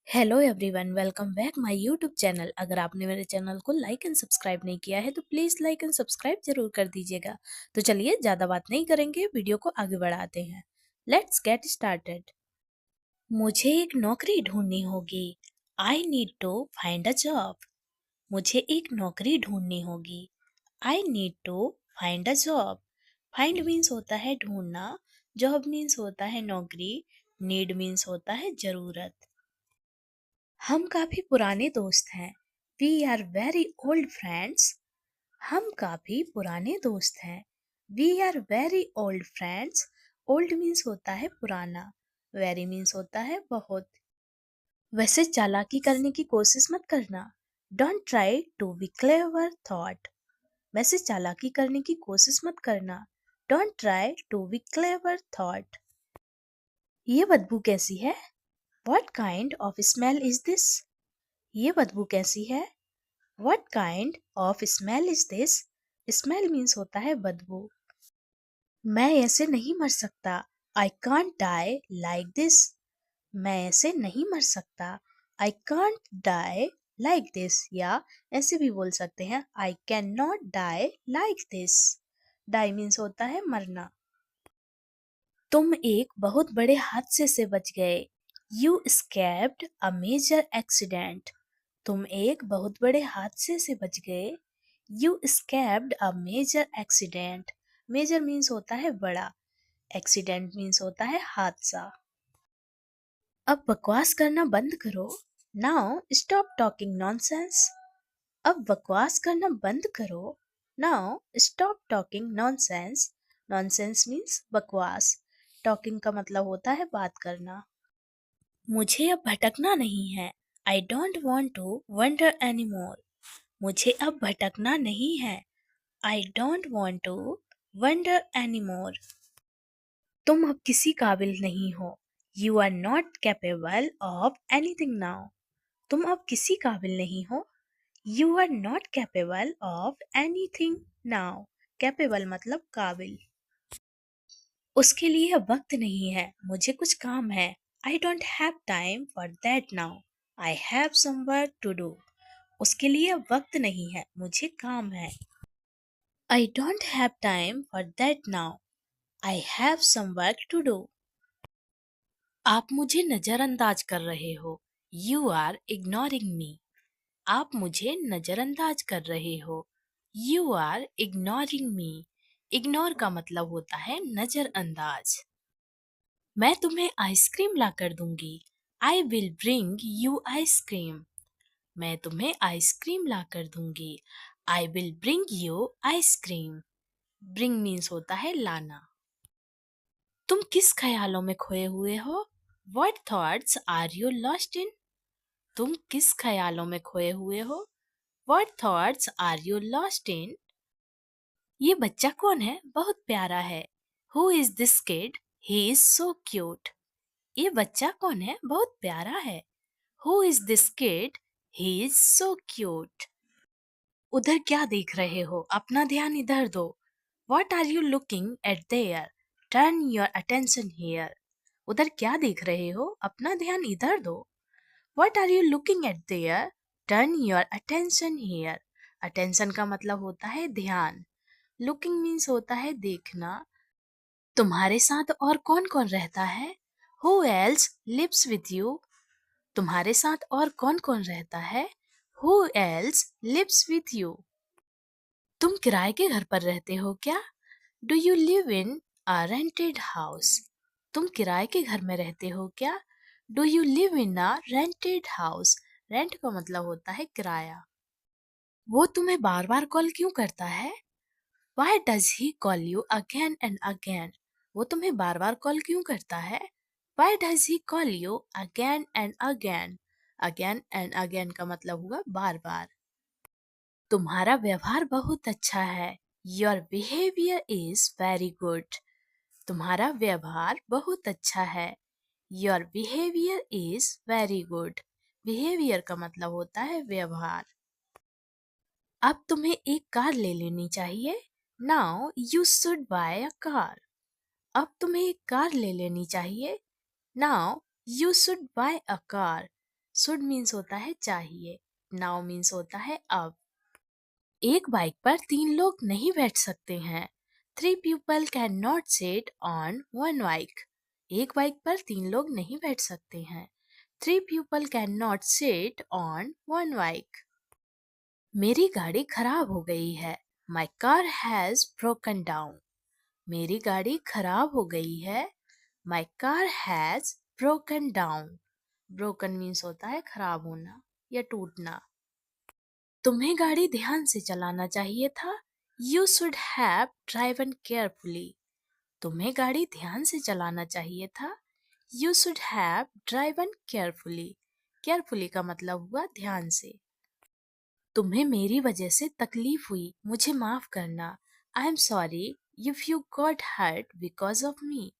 Hello everyone, welcome back my YouTube channel. अगर आपने मेरे चैनल को लाइक एंड सब्सक्राइब नहीं किया है तो प्लीज़ लाइक एंड सब्सक्राइब जरूर कर दीजिएगा। तो चलिए ज़्यादा बात नहीं करेंगे, वीडियो को आगे बढ़ाते हैं। Let's get started. मुझे एक नौकरी ढूंढनी होगी। I need to find a job. मुझे एक नौकरी ढूंढनी होगी। I need to find a job. Find means होता है ढूंढना, जॉब मीन्स होता है नौकरी, नीड मीन्स होता है जरूरत। हम काफी पुराने दोस्त हैं। We are very old friends. हम काफी पुराने दोस्त हैं। We are very old friends. Old means होता है पुराना, वेरी मीन्स होता है बहुत। वैसे चालाकी करने की कोशिश मत करना। Don't try to be clever thought. वैसे चालाकी करने की कोशिश मत करना। Don't try to be clever thought. ये बदबू कैसी है? What kind of smell is this? ये बदबू कैसी है? What kind of smell is this? Smell means होता है बदबू। मैं ऐसे नहीं मर सकता। I can't die like this. मैं ऐसे नहीं मर सकता। I can't die like this. या ऐसे भी बोल सकते हैं I cannot die like this. Die means होता है मरना। तुम एक बहुत बड़े हादसे से बच गए। You escaped a major accident. तुम एक बहुत बड़े हादसे से बच गए। You escaped a major accident. Major means होता है बड़ा, accident means होता है हादसा। अब बकवास करना बंद करो। Now stop talking nonsense. अब बकवास करना बंद करो। Now stop talking nonsense. Nonsense means बकवास। Talking का मतलब होता है बात करना। मुझे अब भटकना नहीं है। I don't want to wander anymore. मुझे अब भटकना नहीं है। I don't want to wander anymore. तुम अब किसी काबिल नहीं हो। You are not capable of anything now. तुम अब किसी काबिल नहीं हो। You are not capable of anything now. Capable मतलब काबिल। उसके लिए अब वक्त नहीं है, मुझे कुछ काम है। I don't have time for that now. I have some work to do. उसके लिए अब वक्त नहीं है, मुझे काम है। I don't have time for that now. I have some work to do. आप मुझे नजरअंदाज कर रहे हो। You are ignoring me. आप मुझे नजरअंदाज कर रहे हो। You are ignoring me. Ignore का मतलब होता है नजरअंदाज। मैं तुम्हें आइसक्रीम ला कर दूंगी। I will bring you ice cream. मैं तुम्हें आइसक्रीम ला कर दूंगी। I will bring you ice cream. Bring means होता है लाना। तुम किस ख्यालों में खोए हुए हो? What thoughts are you lost in? तुम किस ख्यालों में खोए हुए हो? What thoughts are you lost in? ये बच्चा कौन है? बहुत प्यारा है। Who is this kid? He is so cute. ये बच्चा कौन है? बहुत प्यारा है। Who is this kid? He is so cute. उधर क्या देख रहे हो? अपना ध्यान इधर दो। What are you looking at there? Turn your attention here. उधर क्या देख रहे हो? अपना ध्यान इधर दो। What are you looking at there? Turn your attention here. Attention का मतलब होता है ध्यान। Looking means होता है देखना। तुम्हारे साथ और कौन कौन रहता है? Who else lives with you? तुम्हारे साथ और कौन कौन रहता है? Who else lives with you? तुम किराए के घर पर रहते हो क्या? Do you live in a rented house? तुम किराए के घर में रहते हो क्या? Do you live in a rented house? Rent का मतलब होता है किराया। वो तुम्हें बार बार कॉल क्यों करता है? Why does he call you again and again? वो तुम्हें बार बार कॉल क्यों करता है? Why does he call you again and again? Again and again का मतलब हुआ बार बार। तुम्हारा व्यवहार बहुत अच्छा है। Your behavior is very good. तुम्हारा व्यवहार बहुत अच्छा है। Your behavior is very good. Behavior का मतलब होता है व्यवहार। अब तुम्हें एक कार ले लेनी चाहिए। Now you should buy a car. अब तुम्हें एक कार ले लेनी चाहिए। Now you should buy a car. Should means होता है चाहिए, नाउ मीन्स होता है अब। एक बाइक पर 3 लोग नहीं बैठ सकते हैं। 3 people can not sit on one bike. एक बाइक पर 3 लोग नहीं बैठ सकते हैं। 3 people can not sit on one bike. मेरी गाड़ी खराब हो गई है। My car has broken down. मेरी गाड़ी खराब हो गई है। My car has broken down. Broken means होता है खराब होना या टूटना। तुम्हें गाड़ी ध्यान से चलाना चाहिए था। You should have driven carefully. तुम्हें गाड़ी ध्यान से चलाना चाहिए था। You should have driven carefully. Carefully का मतलब हुआ ध्यान से। तुम्हें मेरी वजह से तकलीफ हुई, मुझे माफ करना। I am sorry if you got hurt because of me.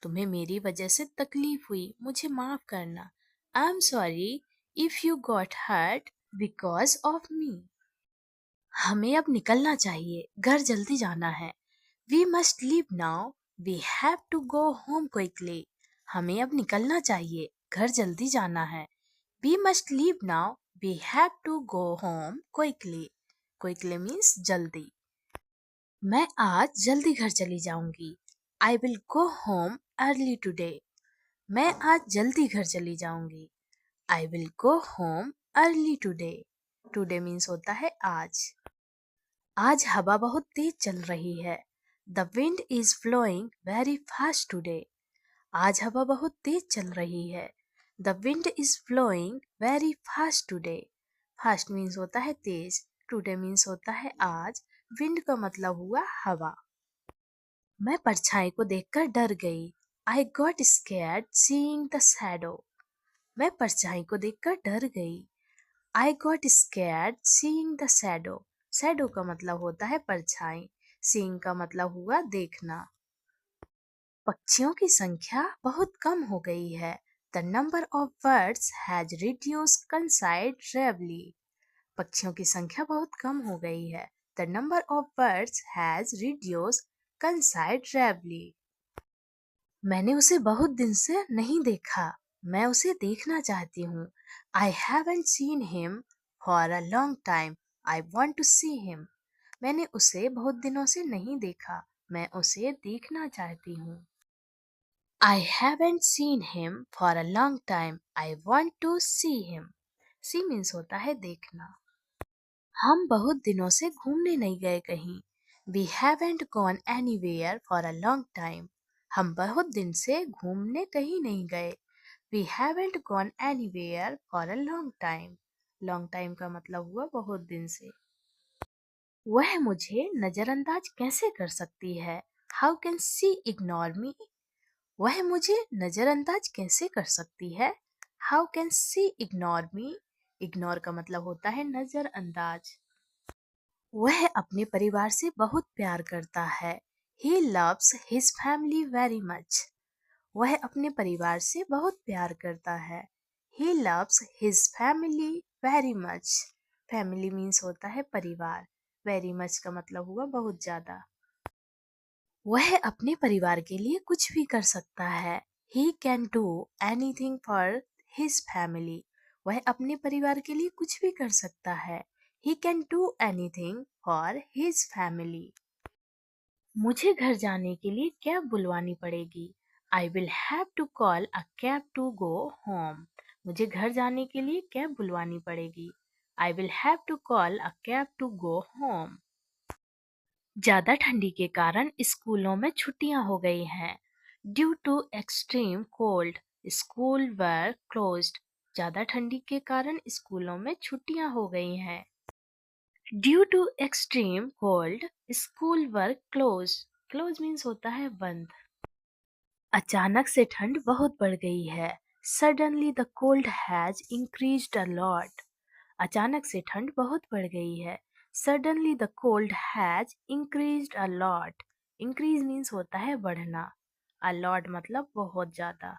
तुम्हें मेरी वजह से तकलीफ हुई, मुझे माफ करना। I am sorry if you got hurt because of me. हमें अब निकलना चाहिए, घर जल्दी जाना है। We must leave now, we have to go home quickly. हमें अब निकलना चाहिए, घर जल्दी जाना है। We must leave now, we have to go home quickly. Quickly means जल्दी। मैं आज जल्दी घर चली जाऊंगी। I will go home early today. मैं आज जल्दी घर चली जाऊंगी। I will go home early today. Today means होता है आज। आज हवा बहुत तेज चल रही है। The wind is blowing very fast today. आज हवा बहुत तेज चल रही है। The wind is blowing very fast today. Fast means होता है तेज, टुडे मीन्स होता है आज। विंड का मतलब हुआ हवा। मैं परछाई को देखकर डर गई। I got scared seeing the shadow. मैं परछाई को देखकर डर गई। I got scared seeing the shadow. Shadow का मतलब होता है परछाई, सीइंग का मतलब हुआ देखना। पक्षियों की संख्या बहुत कम हो गई है। The number of birds has reduced considerably. पक्षियों की संख्या बहुत कम हो गई है। The number of birds has reduced considerably. मैंने उसे बहुत दिन से नहीं देखा। मैं उसे देखना चाहती हूँ। I haven't seen him for a long time. I want to see him. मैंने उसे बहुत दिनों से नहीं देखा। मैं उसे देखना चाहती हूँ। I haven't seen him for a long time. I want to see him. See means होता है देखना। हम बहुत दिनों से घूमने नहीं गए कहीं। We haven't gone anywhere for a long time. हम बहुत दिन से घूमने कहीं नहीं गए। We haven't gone anywhere for a long time. Long time का मतलब हुआ बहुत दिन से। वह मुझे नजरअंदाज कैसे कर सकती है। How can see ignore me. वह मुझे नजरअंदाज कैसे कर सकती है। How can see ignore me. Ignore का मतलब होता है नजरअंदाज। वह अपने परिवार से बहुत प्यार करता है। He loves his family very much. वह अपने परिवार से बहुत प्यार करता है। He loves his family very much. Family means होता है परिवार। Very much का मतलब हुआ बहुत ज्यादा। वह अपने परिवार के लिए कुछ भी कर सकता है। He can do anything for his family. वह अपने परिवार के लिए कुछ भी कर सकता है। He can do anything for his family. मुझे घर जाने के लिए कैब बुलवानी पड़ेगी। I will have to call a cab to go home. मुझे घर जाने के लिए कैब बुलवानी पड़ेगी। I will have to call a cab to go home. ज्यादा ठंडी के कारण स्कूलों में छुट्टियां हो गई हैं। Due to extreme cold school were closed. ज्यादा ठंडी के कारण स्कूलों में छुट्टियां हो गई हैं। Due to extreme cold school were close. Close means होता है बंद। अचानक से ठंड बहुत बढ़ गई है। Suddenly the cold has increased a lot. अचानक से ठंड बहुत बढ़ गई है। Suddenly the cold has increased a lot. Increase means होता है बढ़ना। अ लॉट मतलब बहुत ज्यादा।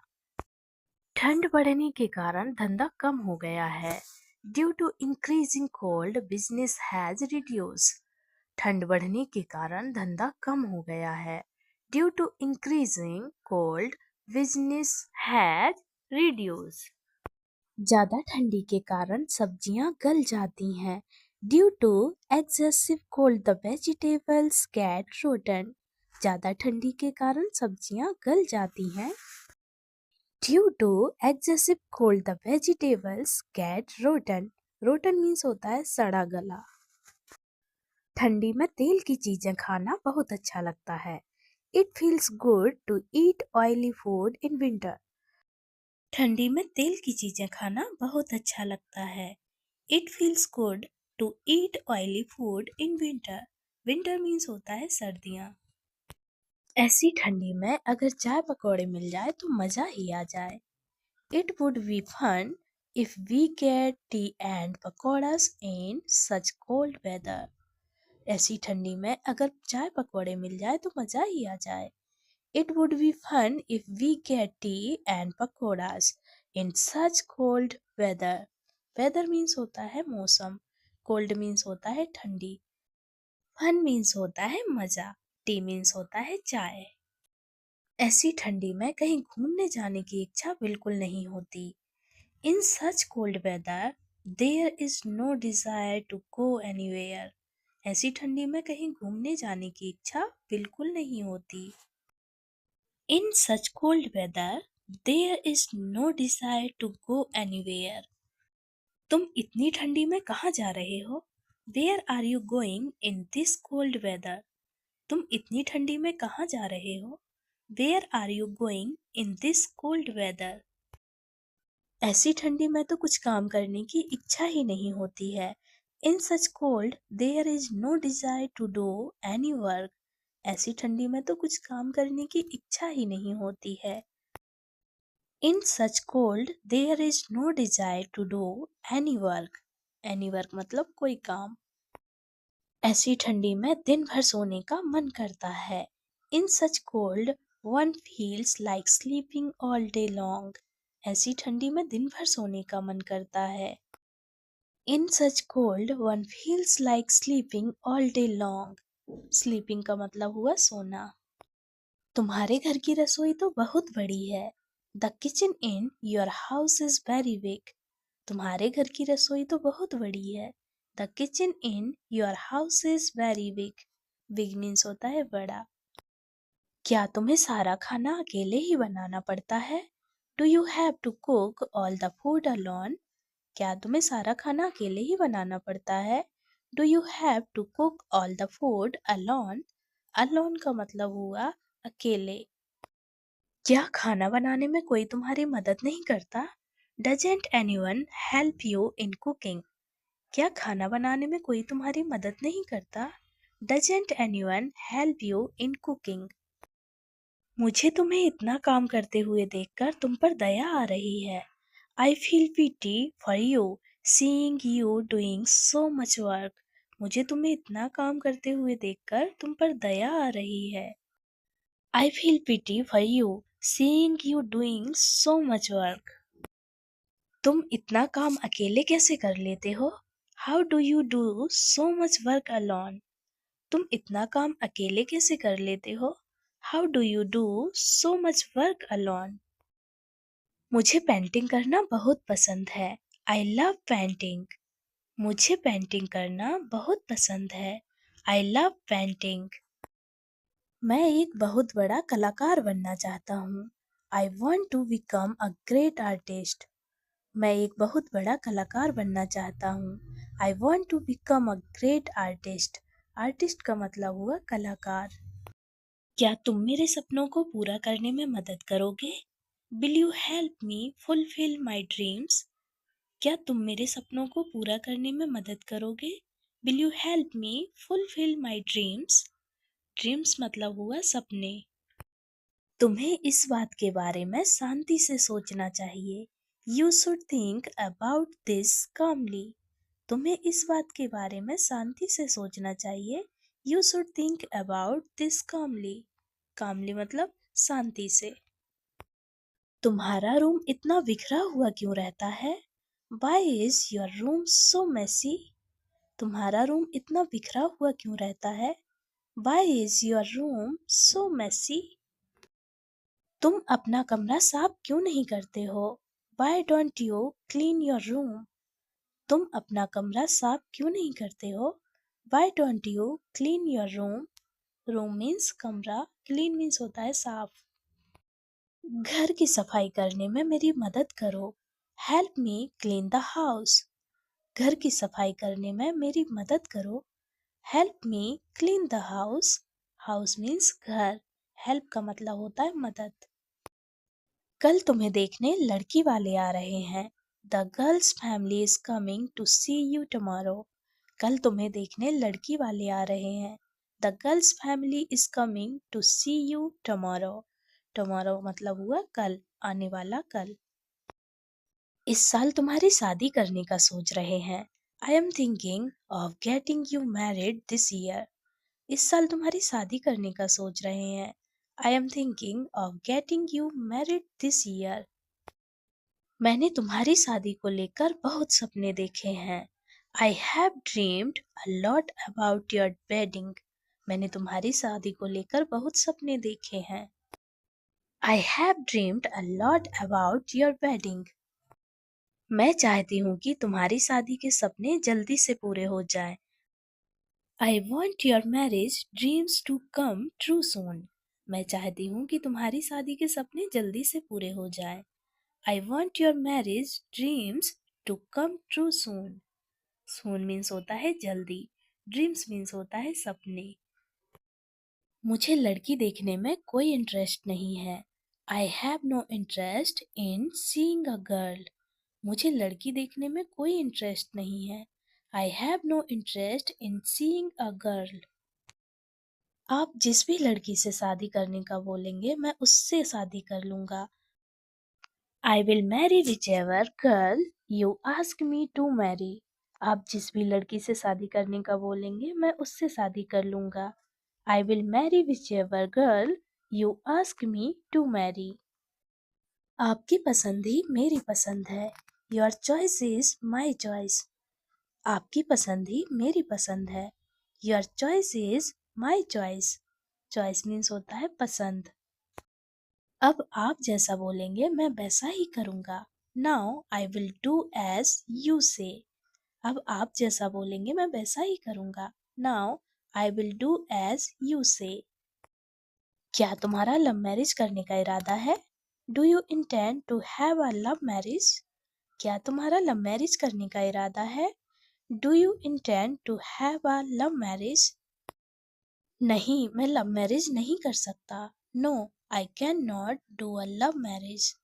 ठंड बढ़ने के कारण धंधा कम हो गया है। Due to increasing cold business has reduce. ठंड बढ़ने के कारण धंधा कम हो गया है। Due to increasing cold business has reduce. ज्यादा ठंडी के कारण सब्जियां गल जाती हैं। Due to excessive cold the vegetables get rotten. ज्यादा ठंडी के कारण सब्जियां गल जाती हैं। Due to excessive cold the vegetables get rotten. Rotten means होता है सड़ा गला। ठंडी में तेल की चीजें खाना बहुत अच्छा लगता है। It feels good to eat oily food in winter. ठंडी में तेल की चीजें खाना बहुत अच्छा लगता है। It feels good to eat oily food in winter. Winter means होता है सर्दियाँ। ऐसी ठंडी में अगर चाय पकौड़े मिल जाए तो मजा ही आ जाए। It would be fun if we get tea and pakoras in such cold weather. ऐसी ठंडी में अगर चाय पकौड़े मिल जाए तो मजा ही आ जाए। It would be fun if we get tea and pakoras in such cold weather. Weather means होता है मौसम, cold means होता है ठंडी, fun means होता है मजा, tea means होता है चाय। ऐसी ठंडी में कहीं घूमने जाने की इच्छा बिल्कुल नहीं होती। In such cold weather, there is no desire to go anywhere. ऐसी ठंडी में कहीं घूमने जाने की इच्छा बिल्कुल नहीं होती। In such cold weather, there is no desire to go anywhere. तुम इतनी ठंडी में कहाँ जा रहे हो? Where are you going in this cold weather? तुम इतनी ठंडी में कहाँ जा रहे हो? Where are you going in this cold weather? ऐसी ठंडी में तो कुछ काम करने की इच्छा ही नहीं होती है। In such cold, there is no desire to do any work. ऐसी ठंडी में तो कुछ काम करने की इच्छा ही नहीं होती है। In such cold, there is no desire to do any work. Any work मतलब कोई काम। ऐसी ठंडी में दिन भर सोने का मन करता है। In such cold, one feels like sleeping all day long. ऐसी ठंडी में दिन भर सोने का मन करता है। In such cold, one feels like sleeping all day long. Sleeping का मतलब हुआ सोना। तुम्हारे घर की रसोई तो बहुत बड़ी है। The kitchen in your house is very big. तुम्हारे घर की रसोई तो बहुत बड़ी है। The kitchen in your house is very big. Big means होता है बड़ा। क्या तुम्हें सारा खाना अकेले ही बनाना पड़ता है? Do you have to cook all the food alone? क्या तुम्हें सारा खाना अकेले ही बनाना पड़ता है? Do you have to cook all the food alone? Alone का मतलब हुआ अकेले। क्या खाना बनाने में कोई तुम्हारी मदद नहीं करता? Doesn't anyone help you in cooking? क्या खाना बनाने में कोई तुम्हारी मदद नहीं करता? Doesn't anyone help you in cooking? मुझे तुम्हें इतना काम करते हुए देखकर तुम पर दया आ रही है। I feel pity for you, seeing you doing so much work. मुझे तुम्हें इतना काम करते हुए देखकर तुम पर दया आ रही है। I feel pity for you, seeing you doing so much work. तुम इतना काम अकेले कैसे कर लेते हो? How do you do so much work alone? तुम इतना काम अकेले कैसे कर लेते हो? How do you do so much work alone? मुझे पेंटिंग करना बहुत पसंद है। I love painting. मुझे पेंटिंग करना बहुत पसंद है। I love painting. मैं एक बहुत बड़ा कलाकार बनना चाहता हूँ। I want to become a great artist. मैं एक बहुत बड़ा कलाकार बनना चाहता हूँ। I want to become a great artist. Artist का मतलब हुआ कलाकार। क्या तुम मेरे सपनों को पूरा करने में मदद करोगे? Will you help me fulfill my dreams? क्या तुम मेरे सपनों को पूरा करने में मदद करोगे? Will you help me fulfill my dreams? Dreams मतलब हुआ सपने। तुम्हें इस बात के बारे में शांति से सोचना चाहिए। You should think about this calmly. तुम्हें इस बात के बारे में शांति से सोचना चाहिए। You should think about this calmly. Calmly मतलब शांति से। तुम्हारा रूम इतना बिखरा हुआ क्यों रहता है? Why is your room so messy? तुम्हारा रूम इतना बिखरा हुआ क्यों रहता है? Why is your room so messy? तुम अपना कमरा साफ क्यों नहीं करते हो? Why don't you clean your room? तुम अपना कमरा साफ क्यों नहीं करते हो? Why don't you clean your room? Room means कमरा, clean means होता है साफ। घर की सफाई करने में मेरी मदद करो। Help me clean the house. घर की सफाई करने में मेरी मदद करो। Help me clean the house. House means घर। Help का मतलब होता है मदद। कल तुम्हें देखने लड़की वाले आ रहे हैं। The girl's family is coming to see you tomorrow. कल तुम्हें देखने लड़की वाले आ रहे हैं। The girl's family is coming to see you tomorrow. Tomorrow मतलब हुआ कल, आने वाला कल। इस साल तुम्हारी शादी करने का सोच रहे हैं। I am thinking of getting you married this year. इस साल तुम्हारी शादी करने का सोच रहे हैं। I am thinking of getting you married this year. मैंने तुम्हारी शादी को लेकर बहुत सपने देखे हैं। I have dreamed a lot about your wedding. मैंने तुम्हारी शादी को लेकर बहुत सपने देखे हैं। I have dreamed a lot about your wedding. मैं चाहती हूँ कि तुम्हारी शादी के सपने जल्दी से पूरे हो जाएं। I want your marriage dreams to come true soon. मैं चाहती हूँ कि तुम्हारी शादी के सपने जल्दी से पूरे हो जाएं। I want your marriage dreams to come true soon. Soon means होता है जल्दी, dreams means होता है सपने। मुझे लड़की देखने में कोई इंटरेस्ट नहीं है। I have no interest in seeing a girl. मुझे लड़की देखने में कोई इंटरेस्ट नहीं है। I have no interest in seeing a girl. आप जिस भी लड़की से शादी करने का बोलेंगे मैं उससे शादी कर लूंगा। I will marry whichever girl you ask me to marry. आप जिस भी लड़की से शादी करने का बोलेंगे मैं उससे शादी कर लूंगा। I will marry whichever girl you ask me to marry. आपकी पसंद ही मेरी पसंद है। Your choice is my choice. आपकी पसंद ही मेरी पसंद है। Your choice is my choice. Choice means होता है पसंद। अब आप जैसा बोलेंगे मैं वैसा ही करूँगा। Now I will do as you say. अब आप जैसा बोलेंगे मैं वैसा ही करूँगा। Now I will do as you say. क्या तुम्हारा लव मैरिज करने का इरादा है? Do you intend to have a love marriage? क्या तुम्हारा लव मैरिज करने का इरादा है? Do you intend to have a love marriage? नहीं, मैं लव मैरिज नहीं कर सकता। No, I cannot do a love marriage.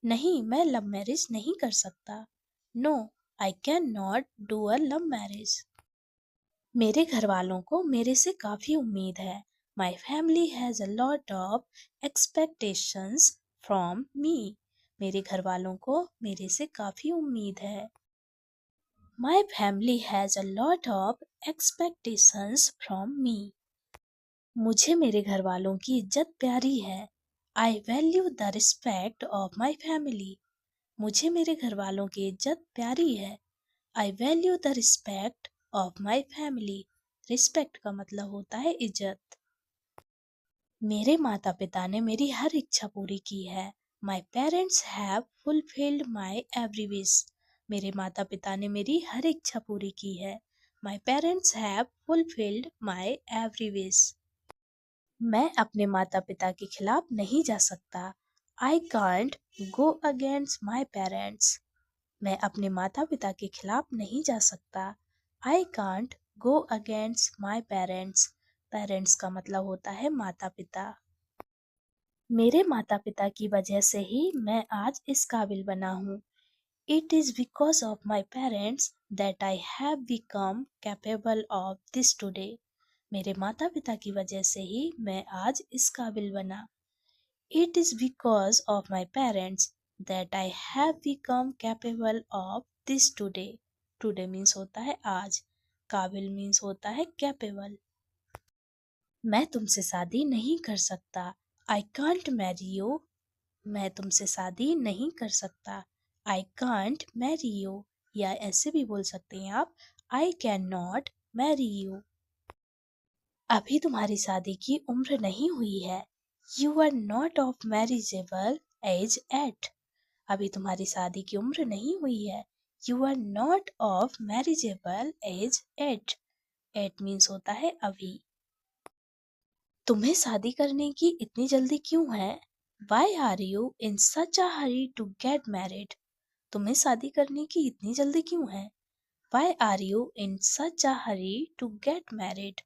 नहीं, मैं लव मैरिज नहीं कर सकता। No, I cannot do a love marriage. मेरे घर वालों को मेरे से काफ़ी उम्मीद है। My family has a lot of expectations from me. मेरे घर वालों को मेरे से काफ़ी उम्मीद है। My family has a lot of expectations from me. मुझे मेरे घर वालों की इज्जत प्यारी है। I value the respect of my family. मुझे मेरे घर वालों की इज्जत प्यारी है। I value the respect of my family. Respect का मतलब होता है इज्जत। मेरे माता पिता ने मेरी हर इच्छा पूरी की है। My parents have fulfilled my every wish. मेरे माता पिता ने मेरी हर इच्छा पूरी की है। My parents have fulfilled my every wish. मैं अपने माता पिता के खिलाफ नहीं जा सकता। I can't go against my parents. मैं अपने माता पिता के खिलाफ नहीं जा सकता। I can't go against my parents. Parents का मतलब होता है माता पिता। मेरे माता पिता की वजह से ही मैं आज इस काबिल बना हूँ। It is because of my parents that I have become capable of this today. मेरे माता पिता की वजह से ही मैं आज इस काबिल बना। It is because of my parents that I have become capable of this today. Today means होता है आज, काबिल means होता है capable. मैं तुमसे शादी नहीं कर सकता। I can't marry you. मैं तुमसे शादी नहीं कर सकता। I can't marry you. या ऐसे भी बोल सकते हैं आप I cannot marry you. अभी तुम्हारी शादी की उम्र नहीं हुई है। You are not of marriageable age yet. अभी तुम्हारी शादी की उम्र नहीं हुई है। You are not of marriageable age yet. Yet means होता है अभी। तुम्हें शादी करने की इतनी जल्दी क्यों है? Why are you in such a hurry to get married? तुम्हें शादी करने की इतनी जल्दी क्यों है? Why are you in such a hurry to get married?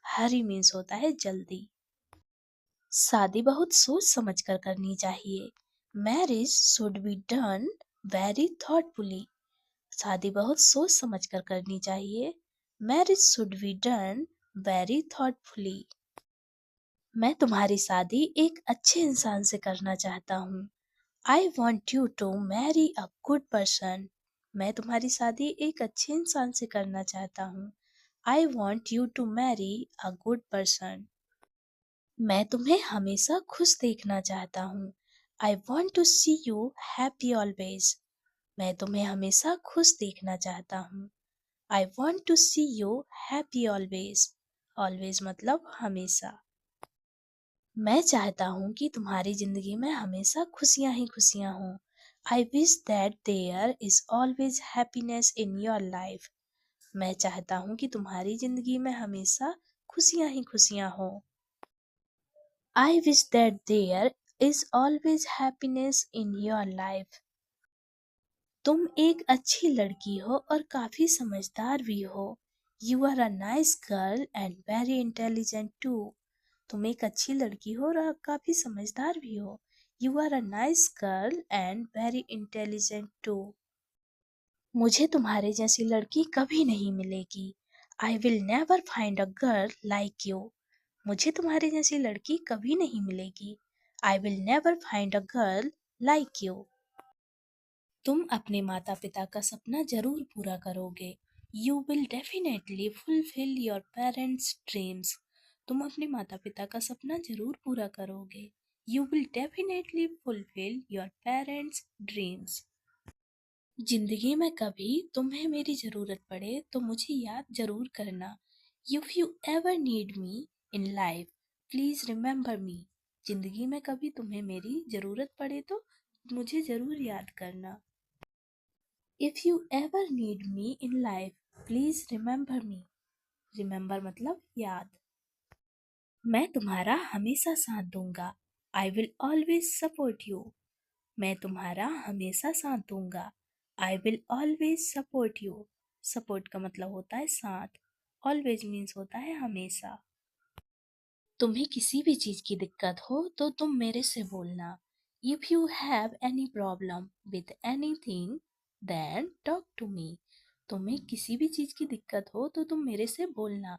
Hurry means होता है जल्दी। शादी बहुत सोच समझ कर करनी चाहिए। Marriage should be done very thoughtfully. शादी बहुत सोच समझ कर करनी चाहिए। Marriage should be done very thoughtfully. मैं तुम्हारी शादी एक अच्छे इंसान से करना चाहता हूँ। I want you to marry a good person. मैं तुम्हारी शादी एक अच्छे इंसान से करना चाहता हूँ। I want you to marry a good person. मैं तुम्हें हमेशा खुश देखना चाहता हूँ। I want to see you happy always. मैं तुम्हें हमेशा खुश देखना चाहता हूँ। I want to see you happy always. Always मतलब हमेशा। मैं चाहता हूँ कि तुम्हारी जिंदगी में हमेशा खुशियाँ ही खुशियाँ हों। I wish that there is always happiness in your life. मैं चाहता हूँ कि तुम्हारी जिंदगी में हमेशा खुशियाँ ही खुशियाँ हों। I wish that there is always happiness in your life. तुम एक अच्छी लड़की हो और काफी समझदार भी हो। You are a nice girl and very intelligent too. तुम एक अच्छी लड़की हो और काफी समझदार भी हो। You are a nice girl and very intelligent too. मुझे तुम्हारे जैसी लड़की कभी नहीं मिलेगी। I will never find a girl like you. मुझे तुम्हारे जैसी लड़की कभी नहीं मिलेगी। I will never find a girl like you. तुम अपने माता पिता का सपना जरूर पूरा करोगे। You will definitely fulfil your parents dreams. तुम अपने माता पिता का सपना जरूर पूरा करोगे। You will definitely fulfil your parents dreams. जिंदगी में कभी तुम्हें मेरी जरूरत पड़े तो मुझे याद जरूर करना। If you ever need me in life please remember me. जिंदगी में कभी तुम्हें मेरी जरूरत पड़े तो मुझे जरूर याद करना। If you ever need me in life, please remember me. Remember मतलब याद। मैं तुम्हारा हमेशा साथ दूंगा। I will always support you. मैं तुम्हारा हमेशा साथ दूंगा। I will always support you. Support का मतलब होता है साथ। Always means होता है हमेशा। तुम्हें किसी भी चीज की दिक्कत हो तो तुम मेरे से बोलना। If you have any problem with anything then talk to me. तुम्हें किसी भी चीज की दिक्कत हो तो तुम मेरे से बोलना।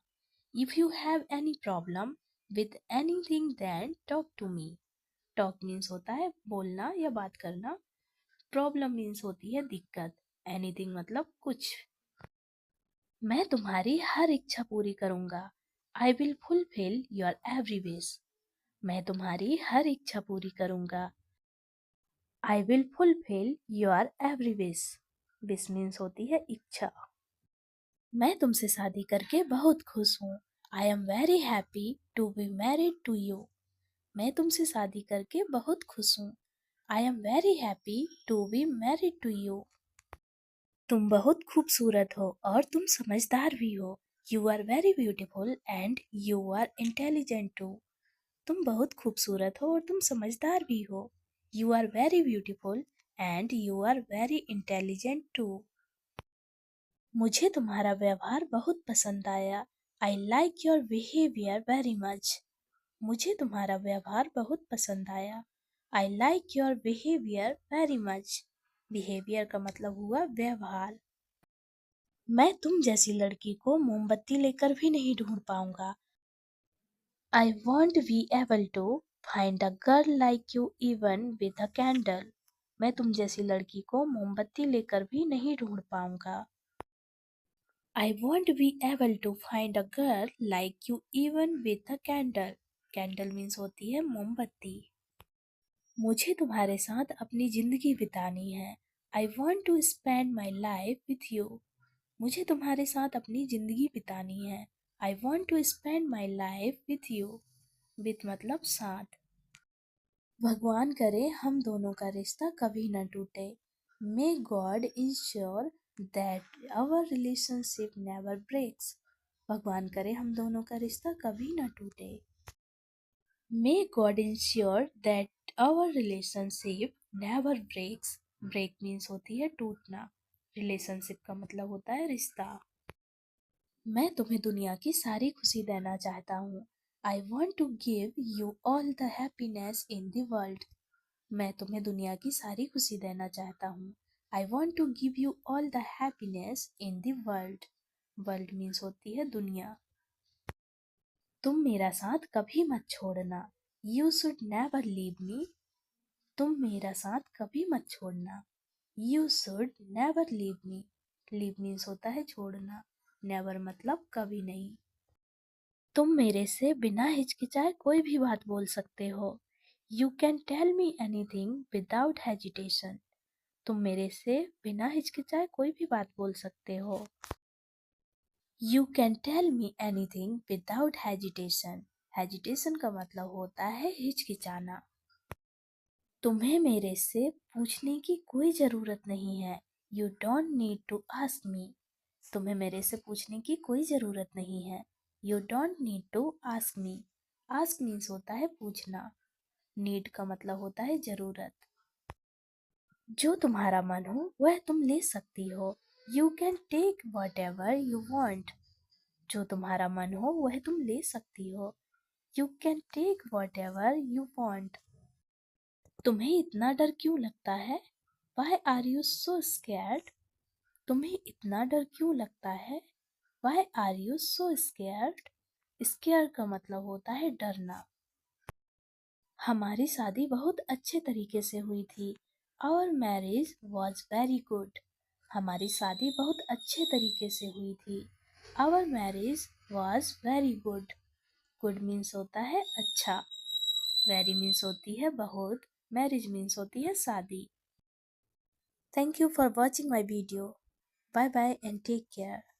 If you have any problem with anything then talk to me. Talk means होता है बोलना या बात करना। प्रॉब्लम मीन्स होती है दिक्कत। एनीथिंग मतलब कुछ। मैं तुम्हारी हर इच्छा पूरी करूंगा। I will fulfil your every wish. मैं तुम्हारी हर इच्छा पूरी करूंगा। I will fulfil your every wish. Wish means होती है इच्छा। मैं तुमसे शादी करके बहुत खुश हूँ। I am very happy to be married to you. मैं तुमसे शादी करके बहुत खुश हूँ। I am very happy to be married to you. तुम बहुत खूबसूरत हो और तुम समझदार भी हो। You are very beautiful and you are intelligent too. तुम बहुत खूबसूरत हो और तुम समझदार भी हो। You are very beautiful and you are very intelligent too. मुझे तुम्हारा व्यवहार बहुत पसंद आया। I like your behaviour very much. मुझे तुम्हारा व्यवहार बहुत पसंद आया। I like your behaviour very much. Behaviour का मतलब हुआ व्यवहार। मैं तुम जैसी लड़की को मोमबत्ती लेकर भी नहीं ढूंढ पाऊंगा। I won't be able to find a girl like you even with a candle. मैं तुम जैसी लड़की को मोमबत्ती लेकर भी नहीं ढूंढ पाऊंगा। I won't be able to find a girl like you even with a candle. Candle means होती है मोमबत्ती। मुझे तुम्हारे साथ अपनी जिंदगी बितानी है। I want to spend my life with you. मुझे तुम्हारे साथ अपनी जिंदगी बितानी है। I want to spend my life with you. With मतलब साथ। भगवान करे हम दोनों का रिश्ता कभी न टूटे। May God ensure that our relationship never breaks. भगवान करे हम दोनों का रिश्ता कभी न टूटे। May God ensure that our relationship never breaks. Break means होती है टूटना। रिलेशनशिप का मतलब होता है रिश्ता। मैं तुम्हें दुनिया की सारी खुशी देना चाहता हूँ। I want to give you all the happiness in the world. मैं तुम्हें दुनिया की सारी खुशी देना चाहता हूँ। I want to give you all the happiness in the world. World means होती है दुनिया। तुम मेरा साथ कभी मत छोड़ना। You should never leave me. तुम मेरा साथ कभी मत छोड़ना। You should never leave me. Leave means होता है छोड़ना। नेवर मतलब कभी नहीं। तुम मेरे से बिना हिचकिचाए कोई भी बात बोल सकते हो। You can tell me anything without hesitation. तुम मेरे से बिना हिचकिचाए कोई भी बात बोल सकते हो। You can tell me anything without hesitation. Hesitation का मतलब होता है हिचकिचाना। तुम्हें मेरे से पूछने की कोई ज़रूरत नहीं है। You don't need to ask me. तुम्हें मेरे से पूछने की कोई ज़रूरत नहीं है। You don't need to ask me. Ask means होता है पूछना। नीड का मतलब होता है ज़रूरत। जो तुम्हारा मन हो वह तुम ले सकती हो। You can take whatever you want. जो तुम्हारा मन हो वह तुम ले सकती हो। You can take whatever you want. तुम्हें इतना डर क्यों लगता है? Why are you so scared? तुम्हें इतना डर क्यों लगता है? Why are you so scared? Scared का मतलब होता है डरना। हमारी शादी बहुत अच्छे तरीके से हुई थी। Our marriage was very good. हमारी शादी बहुत अच्छे तरीके से हुई थी। Our marriage was very good. Good means होता है अच्छा। Very means होती है बहुत। Marriage means होती है शादी। Thank you for watching my video. Bye bye and take care.